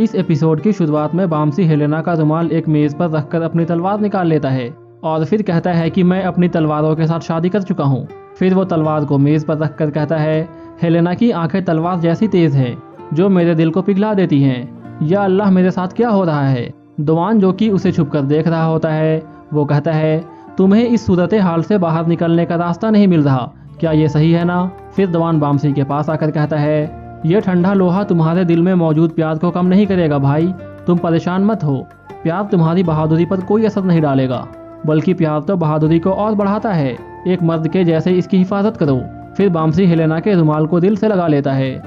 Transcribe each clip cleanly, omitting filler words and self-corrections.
इस एपिसोड की शुरुआत में बाम्सी हेलेना का रुमाल एक मेज पर रखकर अपनी तलवार निकाल लेता है और फिर कहता है कि मैं अपनी तलवारों के साथ शादी कर चुका हूँ। फिर वो तलवार को मेज पर रखकर कहता है, हेलेना की आंखें तलवार जैसी तेज है जो मेरे दिल को पिघला देती हैं। या अल्लाह, मेरे साथ क्या हो रहा है। दुआन, जो कि उसे छुपकर देख रहा होता है, वो कहता है, तुम्हें इस सूरत हाल से बाहर निकलने का रास्ता नहीं मिल रहा, क्या ये सही है ना। फिर दुआन बाम्सी के पास आकर कहता है, यह ठंडा लोहा तुम्हारे दिल में मौजूद प्यार को कम नहीं करेगा भाई, तुम परेशान मत हो। प्यार तुम्हारी बहादुरी पर कोई असर नहीं डालेगा, बल्कि प्यार तो बहादुरी को और बढ़ाता है। एक मर्द के जैसे इसकी हिफाजत करो। फिर बाम्सी हेलेना के रुमाल को दिल से लगा लेता है।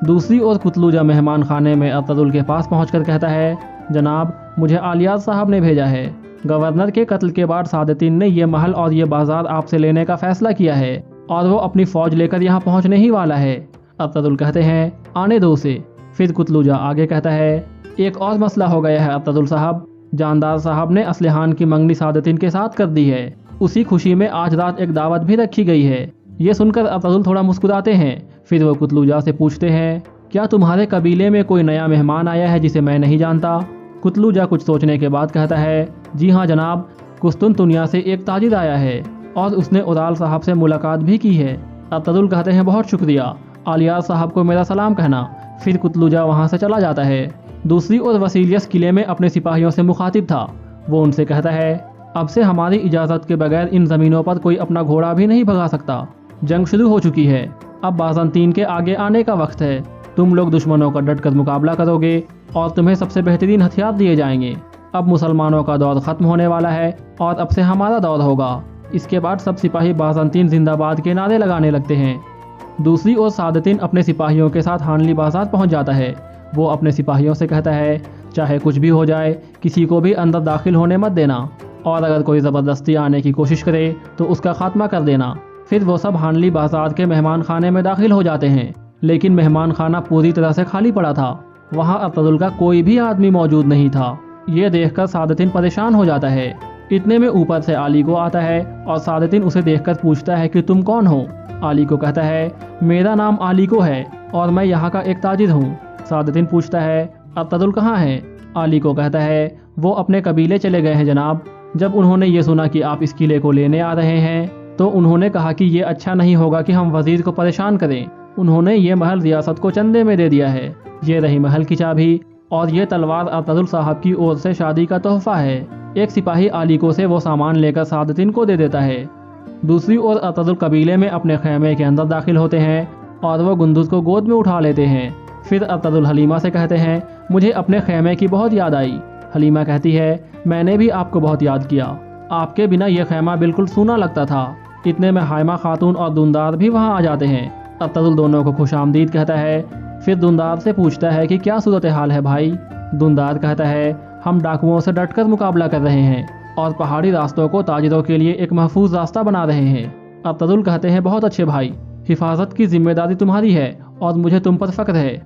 दूसरी ओर कुतलूजा मेहमान खाने में अतरुल के पास पहुंचकर कहता है, जनाब, मुझे आलियार साहब ने भेजा है। गवर्नर के कत्ल के बाद सादतीन ने ये महल और ये बाजार आपसे लेने का फैसला किया है और वो अपनी फौज लेकर यहाँ पहुँचने ही वाला है। अतरुल कहते हैं, आने दो उसे। फिर कुतलूजा आगे कहता है, एक और मसला हो गया है अतरुल साहब। जानदार साहब ने असलिहान की मंगनी सादतीन के साथ कर दी है। उसी खुशी में आज रात एक दावत भी रखी गई है। ये सुनकर अतरुल थोड़ा मुस्कुराते हैं। फिर वो कुतलूजा से पूछते हैं, क्या तुम्हारे कबीले में कोई नया मेहमान आया है जिसे मैं नहीं जानता। कुतलूजा कुछ सोचने के बाद कहता है, जी हाँ जनाब, कुस्तुनतुनिया से एक ताजिर आया है और उसने उदाल साहब से मुलाकात भी की है। अतरुल कहते हैं, बहुत शुक्रिया, आलियार साहब को मेरा सलाम कहना। फिर कुतलूजा वहाँ से चला जाता है। दूसरी ओर वसीलियस किले में अपने सिपाहियों से मुखातिब था। वो उनसे कहता है, अब से हमारी इजाज़त के बगैर इन ज़मीनों पर कोई अपना घोड़ा भी नहीं भगा सकता। जंग शुरू हो चुकी है, अब बाज़ंतीन के आगे आने का वक्त है। तुम लोग दुश्मनों का डटकर मुकाबला करोगे और तुम्हें सबसे बेहतरीन हथियार दिए जाएंगे। अब मुसलमानों का दौर ख़त्म होने वाला है और अब से हमारा दौर होगा। इसके बाद सब सिपाही बाज़ंतीन जिंदाबाद के नारे लगाने लगते हैं। दूसरी ओर सादतीन अपने सिपाहियों के साथ हानली बाजार पहुंच जाता है। वो अपने सिपाहियों से कहता है, चाहे कुछ भी हो जाए, किसी को भी अंदर दाखिल होने मत देना और अगर कोई ज़बरदस्ती आने की कोशिश करे तो उसका खात्मा कर देना। फिर वो सब हानली बाजार के मेहमान खाने में दाखिल हो जाते हैं, लेकिन मेहमान खाना पूरी तरह से खाली पड़ा था। वहाँ अतरुल का कोई भी आदमी मौजूद नहीं था। ये देखकर सादतीन परेशान हो जाता है। इतने में ऊपर से आली को आता है और सादतीन उसे देखकर पूछता है कि तुम कौन हो। आली को कहता है, मेरा नाम आली को है और मैं यहाँ का एक ताजिर हूँ। सादतीन पूछता है, अतरुल कहाँ है। आली को कहता है, वो अपने कबीले चले गए हैं जनाब। जब उन्होंने ये सुना कि आप इस किले को लेने आ रहे हैं तो उन्होंने कहा कि ये अच्छा नहीं होगा कि हम वजीर को परेशान करें। उन्होंने ये महल रियासत को चंदे में दे दिया है। ये रही महल की चाबी और ये तलवार अतरुल साहब की ओर से शादी का तोहफा है। एक सिपाही आली को से वो सामान लेकर सादतीन को दे देता है। दूसरी ओर अतरुल कबीले में अपने खैमे के अंदर दाखिल होते हैं और वो गुंदुज को गोद में उठा लेते हैं। फिर अतरुल हलीमा से कहते हैं, मुझे अपने खैमे की बहुत याद आई। हलीमा कहती है, मैंने भी आपको बहुत याद किया। आपके बिना यह खैमा बिल्कुल सूना लगता था। इतने में हाइमा खातून और दुंदार भी वहाँ आ जाते हैं। अतरुल दोनों को खुशामदीद कहता है। फिर दुंदार से पूछता है कि क्या सूरत हाल है भाई। दुंदार कहता है, हम डाकुओं से डटकर मुकाबला कर रहे हैं और पहाड़ी रास्तों को ताजिरों के लिए एक महफूज रास्ता बना रहे हैं। अतरुल कहते हैं, बहुत अच्छे भाई, हिफाजत की जिम्मेदारी तुम्हारी है और मुझे तुम पर फख्र है।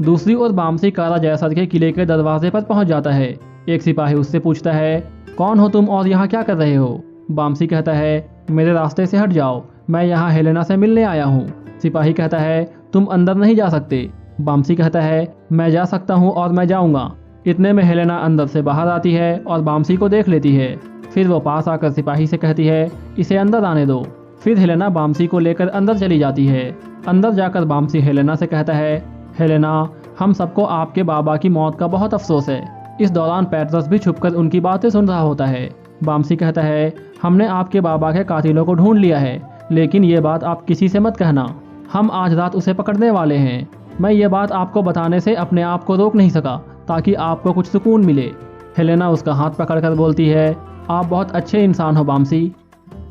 दूसरी ओर बाम्सी कारा जैसर के किले के दरवाजे पर पहुंच जाता है। एक सिपाही उससे पूछता है, कौन हो तुम और यहाँ क्या कर रहे हो। बाम्सी कहता है, मेरे रास्ते से हट जाओ, मैं यहाँ हेलेना से मिलने आया हूँ। सिपाही कहता है, तुम अंदर नहीं जा सकते। बाम्सी कहता है, मैं जा सकता हूँ और मैं जाऊँगा। इतने में हेलेना अंदर से बाहर आती है और बाम्सी को देख लेती है। फिर वो पास आकर सिपाही से कहती है, इसे अंदर आने दो। फिर हेलेना बाम्सी को लेकर अंदर चली जाती है। अंदर जाकर बाम्सी हेलेना से कहता है, हेलेना, हम सबको आपके बाबा की मौत का बहुत अफसोस है। इस दौरान पैट्रस भी छुपकर उनकी बातें सुन रहा होता है। बाम्सी कहता है, हमने आपके बाबा के कातिलों को ढूंढ लिया है, लेकिन ये बात आप किसी से मत कहना। हम आज रात उसे पकड़ने वाले हैं। मैं ये बात आपको बताने से अपने आप को रोक नहीं सका ताकि आपको कुछ सुकून मिले। हेलेना उसका हाथ पकड़कर बोलती है, आप बहुत अच्छे इंसान हो बाम्सी।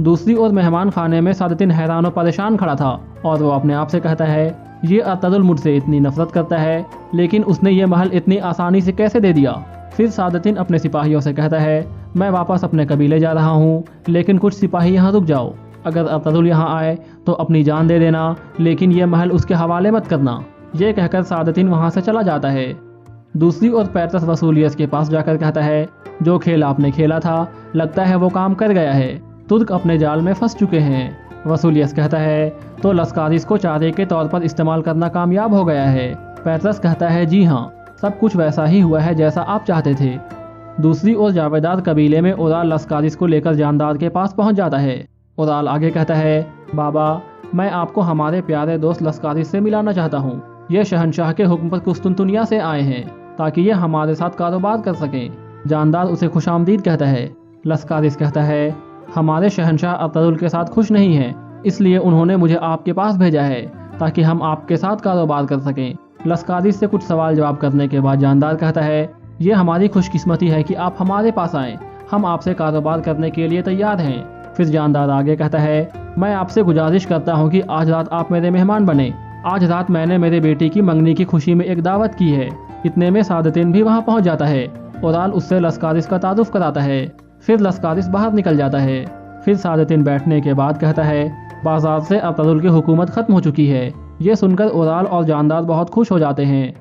दूसरी ओर मेहमान खाने में सादतीन हैरान और परेशान खड़ा था और वो अपने आप से कहता है, ये अतरुल मुझसे इतनी नफरत करता है, लेकिन उसने ये महल इतनी आसानी से कैसे दे दिया। फिर सादतीन अपने सिपाहियों से कहता है, मैं वापस अपने कबीले जा रहा हूँ, लेकिन कुछ सिपाही यहाँ रुक जाओ। अगर अतरुल यहाँ आए तो अपनी जान दे देना, लेकिन ये महल उसके हवाले मत करना। ये कहकर सादतीन वहाँ से चला जाता है। दूसरी ओर पैट्रस वसूलियस के पास जाकर कहता है, जो खेल आपने खेला था लगता है वो काम कर गया है। तुर्क अपने जाल में फंस चुके हैं। वसूलियस कहता है, तो लस्कारिस को चारे के तौर पर इस्तेमाल करना कामयाब हो गया है। पैट्रस कहता है, जी हाँ, सब कुछ वैसा ही हुआ है जैसा आप चाहते थे। दूसरी ओर जावेदार कबीले में उदाल लस्कारिस को लेकर जानदार के पास पहुंच जाता है। उदाल आगे कहता है, बाबा मैं आपको हमारे प्यारे दोस्त लस्कारिस से मिलाना चाहता हूँ। ये शहनशाह के हुक्म पर कुस्तुनतुनिया से आए हैं ताकि ये हमारे साथ कारोबार कर सकें। जानदार उसे खुशामदीद कहता है। लस्कारिस कहता है, हमारे शहनशाह अब्दुल के साथ खुश नहीं हैं, इसलिए उन्होंने मुझे आपके पास भेजा है ताकि हम आपके साथ कारोबार कर सकें। लस्कारिस से कुछ सवाल जवाब करने के बाद जानदार कहता है, ये हमारी खुशकिस्मती है कि आप हमारे पास आएँ, हम आपसे कारोबार करने के लिए तैयार हैं। फिर जानदार आगे कहता है, मैं आपसे गुजारिश करता हूँ कि आज रात आप मेरे मेहमान बने। आज रात मैंने मेरे बेटी की मंगनी की खुशी में एक दावत की है। इतने में सादतिन भी वहाँ पहुँच जाता है। उदाल उससे लस्कारिस का तारुफ कराता है। फिर लस्कारिस बाहर निकल जाता है। फिर सादतिन बैठने के बाद कहता है, बाजार से अब्दुल की हुकूमत खत्म हो चुकी है। ये सुनकर उदाल और जानदार बहुत खुश हो जाते हैं।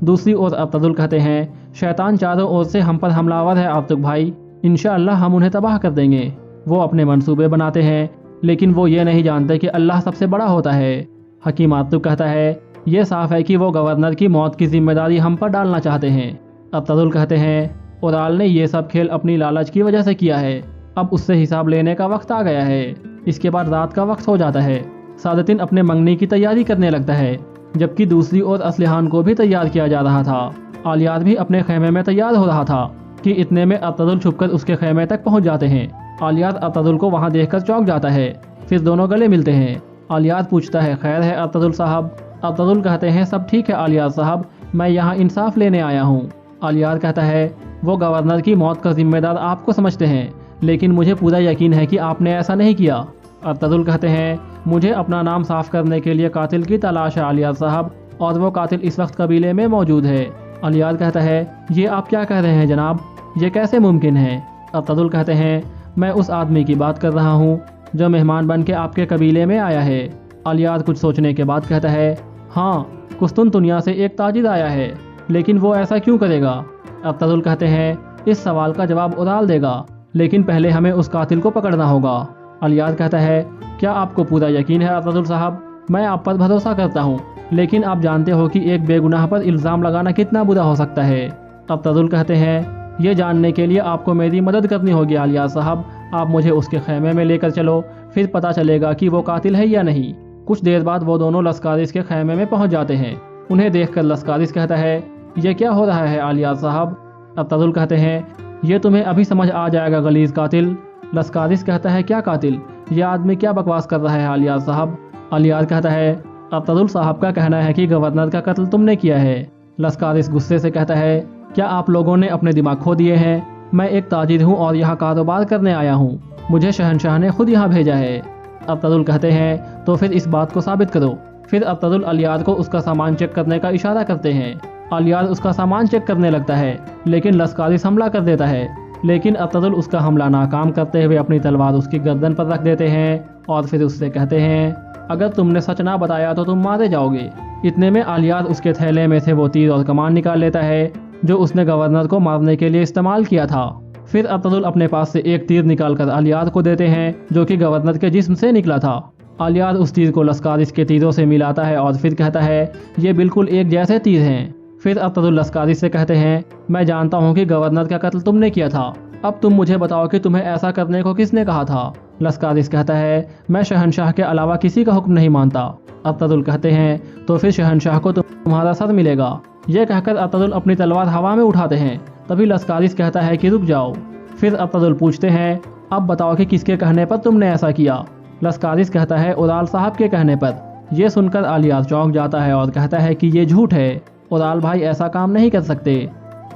दूसरी ओर अब्दुल कहते हैं, शैतान चारों ओर से हम पर हमलावर है आतुक भाई, इंशाअल्लाह हम उन्हें तबाह कर देंगे। वो अपने मंसूबे बनाते हैं, लेकिन वो ये नहीं जानते कि अल्लाह सबसे बड़ा होता है। हकीम आतुक कहता है, ये साफ है कि वो गवर्नर की मौत की जिम्मेदारी हम पर डालना चाहते हैं। अब्दुल कहते हैं, उदाल ने ये सब खेल अपनी लालच की वजह से किया है, अब उससे हिसाब लेने का वक्त आ गया है। इसके बाद रात का वक्त हो जाता है। सादतिन अपने मंगनी की तैयारी करने लगता है, जबकि दूसरी ओर असलिहान को भी तैयार किया जा रहा था। आलियात भी अपने खेमे में तैयार हो रहा था कि इतने में अब्दुल छुपकर उसके खेमे तक पहुंच जाते हैं। आलियात अब्दुल को वहां देखकर चौंक जाता है। फिर दोनों गले मिलते हैं। आलियात पूछता है, खैर है अब्दुल साहब? अब्दुल कहते हैं, सब ठीक है आलियात साहब, मैं यहाँ इंसाफ लेने आया हूँ। आलियात कहता है, वो गवर्नर की मौत का जिम्मेदार आपको समझते हैं, लेकिन मुझे पूरा यकीन है कि आपने ऐसा नहीं किया। अब्दुल कहते हैं, मुझे अपना नाम साफ करने के लिए कातिल की तलाश है आलियात साहब, और वो कातिल इस वक्त कबीले में मौजूद है। आलियात कहता है, ये आप क्या कह रहे हैं जनाब, ये कैसे मुमकिन है? अब्दुल कहते हैं, मैं उस आदमी की बात कर रहा हूँ जो मेहमान बन के आपके कबीले में आया है। आलियात कुछ सोचने के बाद कहता है, हाँ, कुस्तुनतुनिया से एक ताजिर आया है, लेकिन वो ऐसा क्यों करेगा? अब्दुल कहते हैं, इस सवाल का जवाब उदाल देगा, लेकिन पहले हमें उस कातिल को पकड़ना होगा। आलियात कहता है, क्या आपको पूरा यकीन है अब्दुल साहब? मैं आप पर भरोसा करता हूँ, लेकिन आप जानते हो कि एक बेगुनाह पर इल्ज़ाम लगाना कितना बुरा हो सकता है। अब्दुल कहते हैं, ये जानने के लिए आपको मेरी मदद करनी होगी आलियात साहब, आप मुझे उसके खेमे में लेकर चलो, फिर पता चलेगा कि वो कातिल है या नहीं। कुछ देर बाद वो दोनों लस्कारिस के खेमे में पहुंच जाते हैं। उन्हें देखकर लस्कारिस कहता है, ये क्या हो रहा है आलियात साहब? अब्दुल कहते हैं, ये तुम्हें अभी समझ आ जाएगा गलीज कातिल। लस्कारिस कहता है, क्या कातिल? यह आदमी क्या बकवास कर रहा है आलियात साहब? आलियात कहता है, अब्दुल साहब का कहना है कि गवर्नर का कत्ल तुमने किया है। लस्कारिस गुस्से से कहता है, क्या आप लोगों ने अपने दिमाग खो दिए हैं? मैं एक ताजिर हूँ और यहाँ कारोबार करने आया हूँ, मुझे शहनशाह ने खुद यहाँ भेजा है। अब्दुल कहते हैं, तो फिर इस बात को साबित करो। फिर अब्दुल आलियात को उसका सामान चेक करने का इशारा करते हैं। आलियात उसका सामान चेक करने लगता है, लेकिन लस्कारिस हमला कर देता है। लेकिन अब्दुल उसका हमला नाकाम करते हुए अपनी तलवार उसकी गर्दन पर रख देते हैं और फिर उससे कहते हैं, अगर तुमने सच ना बताया तो तुम मारे जाओगे। इतने में आलियात उसके थैले में से वो तीर और कमान निकाल लेता है जो उसने गवर्नर को मारने के लिए इस्तेमाल किया था। फिर अब्दुल अपने पास से एक तीर निकालकर आलियात को देते हैं जो कि गवर्नर के जिस्म से निकला था। आलियात उस तीर को लस्कारिस के तीरों से मिलाता है और फिर कहता है, ये बिल्कुल एक जैसे तीर हैं। फिर अब्दुल लस्कारिस से कहते हैं, मैं जानता हूँ कि गवर्नर का कत्ल तुमने किया था, अब तुम मुझे बताओ कि तुम्हें ऐसा करने को किसने कहा था? लस्कारिस कहता है, मैं शहनशाह के अलावा किसी का हुक्म नहीं मानता। अब्दुल कहते हैं, तो फिर शहनशाह को तुम्हारा सर मिलेगा। यह कहकर अब्दुल अपनी तलवार हवा में उठाते हैं। तभी लस्कारिस कहता है कि रुक जाओ। फिर अब्दुल पूछते हैं, अब बताओ कि किसके कहने पर तुमने ऐसा किया? लस्कारिस कहता है, उदाल साहब के कहने पर। यह सुनकर आलियात चौंक जाता है और कहता है कि ये झूठ है, उदाल भाई ऐसा काम नहीं कर सकते।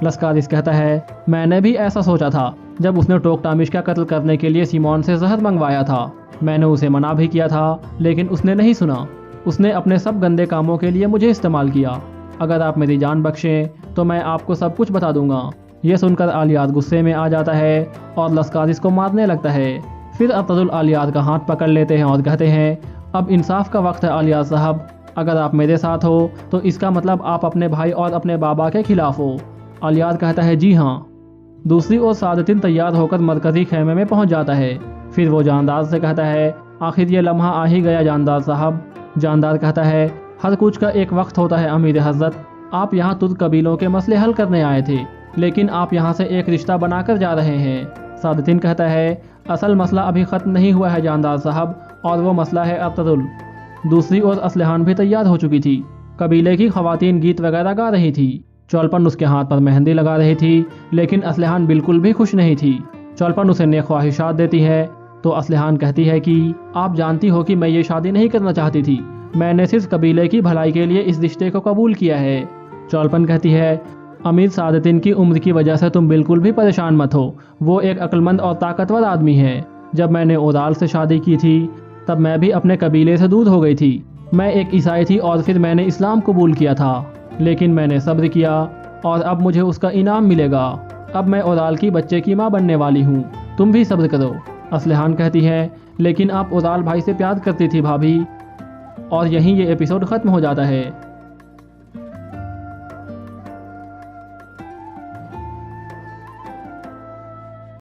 लस्कारिस कहता है, मैंने भी ऐसा सोचा था जब उसने टोकटामिश का कत्ल करने के लिए सिमोन से जहर मंगवाया था। मैंने उसे मना भी किया था, लेकिन उसने नहीं सुना। उसने अपने सब गंदे कामों के लिए मुझे इस्तेमाल किया। अगर आप मेरी जान बख्शें तो मैं आपको सब कुछ बता दूंगा। यह सुनकर आलियात गुस्से में आ जाता है और लस्कारिस को मारने लगता है। फिर अब्दुल आलियात का हाथ पकड़ लेते हैं और कहते हैं, अब इंसाफ का वक्त है आलियात साहब, अगर आप मेरे साथ हो तो इसका मतलब आप अपने भाई और अपने बाबा के खिलाफ हो। आलियात कहता है, जी हाँ। दूसरी ओर सादतिन तैयार होकर मरकजी खेमे में पहुंच जाता है। फिर वो जानदार से कहता है, आखिर ये लम्हा आ ही गया जानदार साहब। जानदार कहता है, हर कुछ का एक वक्त होता है अमीर हजरत, आप यहाँ तुर्क कबीलों के मसले हल करने आए थे, लेकिन आप यहाँ से एक रिश्ता बनाकर जा रहे हैं। सादतीन कहता है, असल मसला अभी ख़त्म नहीं हुआ है जानदार साहब, और वो मसला है अरतुल। दूसरी ओर असलहान भी तैयार हो चुकी थी। कबीले की खवातीन गीत वगैरह गा रही थी। चौलपन उसके हाथ पर मेहंदी लगा रही थी, लेकिन असलहान बिल्कुल भी खुश नहीं थी। चौलपन उसे नेक ख्वाहिशात देती है तो असलहान कहती है कि आप जानती हो कि मैं ये शादी नहीं करना चाहती थी, मैंने सिर्फ कबीले की भलाई के लिए इस रिश्ते को कबूल किया है। चौलपन कहती है, अमीर सादतीन की उम्र की वजह से तुम बिल्कुल भी परेशान मत हो, वो एक अक्लमंद और ताकतवर आदमी है। जब मैंने ओदाल से शादी की थी तब मैं भी अपने कबीले से दूर हो गई थी। मैं एक ईसाई थी और फिर मैंने इस्लाम कबूल किया था, लेकिन मैंने सब्र किया और अब मुझे उसका इनाम मिलेगा। अब मैं ओदाल की बच्चे की माँ बनने वाली हूँ, तुम भी सब्र करो। असलहान कहती है, लेकिन आप ओदाल भाई से प्यार करती थी भाभी। और यहीं ये एपिसोड ख़त्म हो जाता है।